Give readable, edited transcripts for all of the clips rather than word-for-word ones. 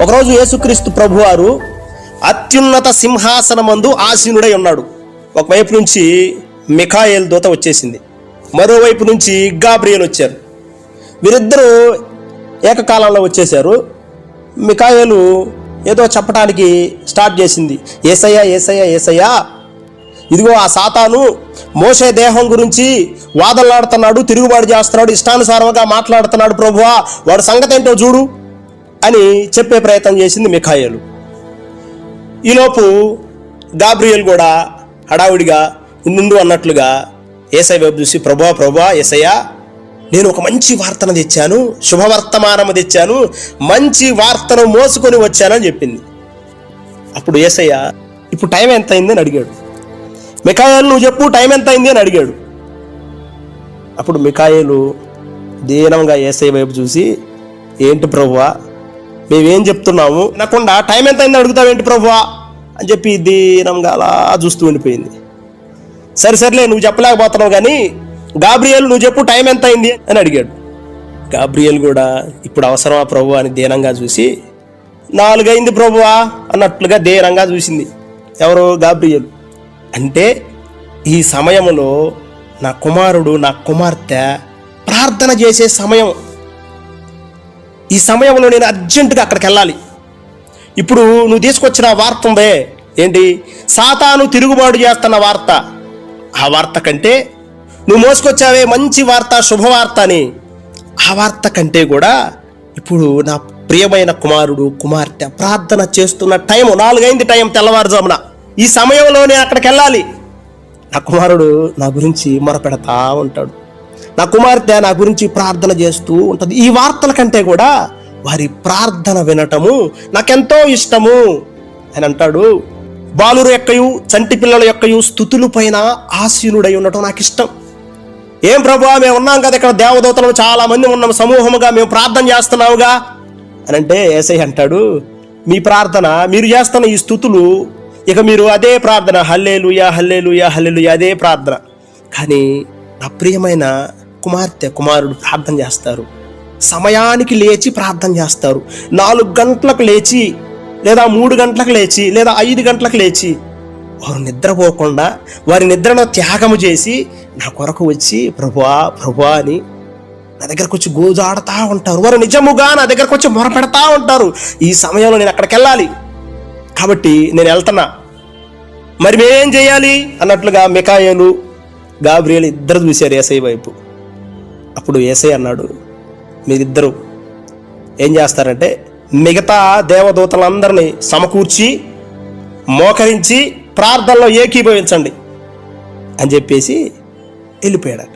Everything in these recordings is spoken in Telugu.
ఒకరోజు యేసుక్రీస్తు ప్రభువారు అత్యున్నత సింహాసనమందు ఆసీనుడై ఉన్నాడు. ఒకవైపు నుంచి మిఖాయేలు దూత వచ్చేసింది, మరోవైపు నుంచి గాబ్రియేలు వచ్చారు. వీరిద్దరూ ఏకకాలంలో వచ్చేశారు. మిఖాయేలు ఏదో చెప్పడానికి స్టార్ట్ చేసింది, యేసయ్యా యేసయ్యా యేసయ్యా, ఇదిగో ఆ సాతాను మోషే దేహం గురించి వాదనలాడుతున్నాడు, తిరుగుబాటు చేస్తున్నాడు, ఇష్టానుసారంగా మాట్లాడుతున్నాడు ప్రభువా, వాడు సంగతి ఏంటో చూడు అని చెప్పే ప్రయత్నం చేసింది మిఖాయేలు. ఈలోపు గాబ్రియేలు కూడా హడావుడిగా ఉండు అన్నట్లుగా యేసయ్య వైపు చూసి, ప్రభువా ప్రభువా యేసయ్యా, నేను ఒక మంచి వార్తను తెచ్చాను, శుభవర్తమానము తెచ్చాను, మంచి వార్తను మోసుకొని వచ్చానని చెప్పింది. అప్పుడు యేసయ్య ఇప్పుడు టైం ఎంత అయింది అని అడిగాడు. మిఖాయేలు నువ్వు చెప్పు టైం ఎంత అయింది అని అడిగాడు. అప్పుడు మిఖాయేలు దీనంగా యేసయ్య వైపు చూసి, ఏంటి ప్రభువా మేమేం చెప్తున్నాము వినకుండా టైం ఎంత అయింది అడుగుతావేంటి ప్రభువా అని చెప్పి దీనంగా అలా చూస్తూ ఉండిపోయింది. సరేలే నువ్వు చెప్పలేకపోతున్నావు కానీ గాబ్రియేలు నువ్వు చెప్పు టైం ఎంత అయింది అని అడిగాడు. గాబ్రియేలు కూడా ఇప్పుడు అవసరమా ప్రభువా అని దీనంగా చూసి, 4 అయింది ప్రభువా అన్నట్లుగా దీనంగా చూసింది. ఎవరు? గాబ్రియేలు. అంటే ఈ సమయంలో నా కుమారుడు నా కుమార్తె ప్రార్థన చేసే సమయం. ఈ సమయంలో నేను అర్జెంటుగా అక్కడికి వెళ్ళాలి. ఇప్పుడు నువ్వు తీసుకొచ్చిన వార్త ఉందే, ఏంటి? సాతాను తిరుగుబాటు చేస్తున్న వార్త. ఆ వార్త కంటే నువ్వు మోసుకొచ్చావే మంచి వార్త, శుభవార్త అని, ఆ వార్త కంటే కూడా ఇప్పుడు నా ప్రియమైన కుమారుడు కుమార్తె ప్రార్థన చేస్తున్న టైం 4 అయింది, టైం తెల్లవారుజామున. ఈ సమయంలో నేను అక్కడికి వెళ్ళాలి. నా కుమారుడు నా గురించి మొరపెడతా ఉంటాడు, నా కుమార్తె నా గురించి ప్రార్థన చేస్తూ ఉంటుంది. ఈ వార్తల కంటే కూడా వారి ప్రార్థన వినటము నాకెంతో ఇష్టము అని అంటాడు. బాలురు యొక్కయు చంటి పిల్లల యొక్కయు స్తుతుల పైన ఆసీనుడై ఉండటం నాకు ఇష్టం. ఏం ప్రభువా మేము ఉన్నాం కదా ఇక్కడ, దేవదూతలు చాలా మంది ఉన్నాం, సమూహముగా మేము ప్రార్థన చేస్తున్నావుగా అని అంటే యేసయ్య అంటాడు, మీ ప్రార్థన మీరు చేస్తున్న ఈ స్తుతులు, ఇక మీరు అదే ప్రార్థన, హల్లెలూయా హల్లెలూయా హల్లెలూయా, అదే ప్రార్థన. కానీ నా ప్రియమైన కుమార్తె కుమారుడు ప్రార్థన చేస్తారు, సమయానికి లేచి ప్రార్థన చేస్తారు. 4 గంటలకు లేచి, లేదా 3 గంటలకు లేచి, లేదా 5 గంటలకు లేచి, వారు నిద్రపోకుండా వారి నిద్రను త్యాగము చేసి నా కొరకు వచ్చి ప్రభువా ప్రభువా అని నా దగ్గరకు వచ్చి గోజాడుతూ ఉంటారు. వారు నిజముగా నా దగ్గరకు వచ్చి మొరపెడతా ఉంటారు. ఈ సమయంలో నేను అక్కడికి వెళ్ళాలి కాబట్టి నేను వెళ్తున్నా, మరి మేమేం చేయాలి అన్నట్లుగా మిఖాయేలు గాబ్రియేలు ఇద్దరు చూశారు యేసయ్య వైపు. అప్పుడు యేసయ్య అన్నాడు, మీరిద్దరూ ఏం చేస్తారంటే మిగతా దేవదూతలందరినీ సమకూర్చి మోకరించి ప్రార్థనలో ఏకీభవించండి అని చెప్పేసి వెళ్ళిపోయాడట.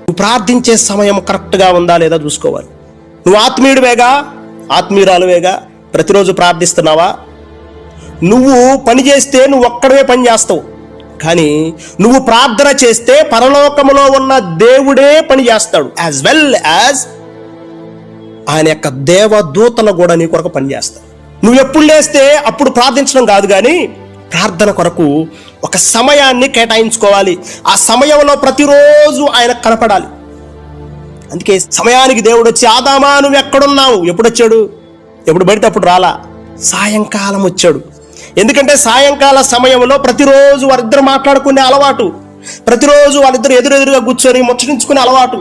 నువ్వు ప్రార్థించే సమయం కరెక్ట్గా ఉందా లేదా చూసుకోవాలి. నువ్వు ఆత్మీయుడివేగా, ఆత్మీయురాలువేగా, ప్రతిరోజు ప్రార్థిస్తున్నావా? నువ్వు పని చేస్తే నువ్వు ఒక్కడవే పని చేస్తావు, కానీ నువ్వు ప్రార్థన చేస్తే పరలోకములో ఉన్న దేవుడే పని చేస్తాడు. యాజ్ వెల్ యాజ్ ఆయన యొక్క దేవదూతలు కూడా నీ కొరకు పని చేస్తాడు. నువ్వు ఎప్పుడు లేస్తే అప్పుడు ప్రార్థించడం కాదు, కానీ ప్రార్థన కొరకు ఒక సమయాన్ని కేటాయించుకోవాలి. ఆ సమయంలో ప్రతిరోజు ఆయన కనపడాలి. అందుకే సమయానికి దేవుడు వచ్చి, ఆదామా నువ్వు ఎక్కడున్నావు? ఎప్పుడు వచ్చాడు? ఎప్పుడు పడితే అప్పుడు రాలా, సాయంకాలం వచ్చాడు. ఎందుకంటే సాయంకాల సమయంలో ప్రతిరోజు వారిద్దరు మాట్లాడుకునే అలవాటు, ప్రతిరోజు వాళ్ళిద్దరు ఎదురెదురుగా కూర్చొని ముచ్చటించుకునే అలవాటు.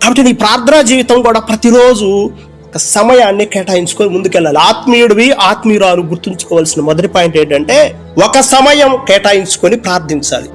కాబట్టి నీ ప్రార్థనా జీవితం కూడా ప్రతిరోజు ఒక సమయాన్ని కేటాయించుకొని ముందుకెళ్ళాలి. ఆత్మీయుడివి ఆత్మీయురాలు గుర్తుంచుకోవాల్సిన మొదటి పాయింట్ ఏంటంటే ఒక సమయం కేటాయించుకొని ప్రార్థించాలి.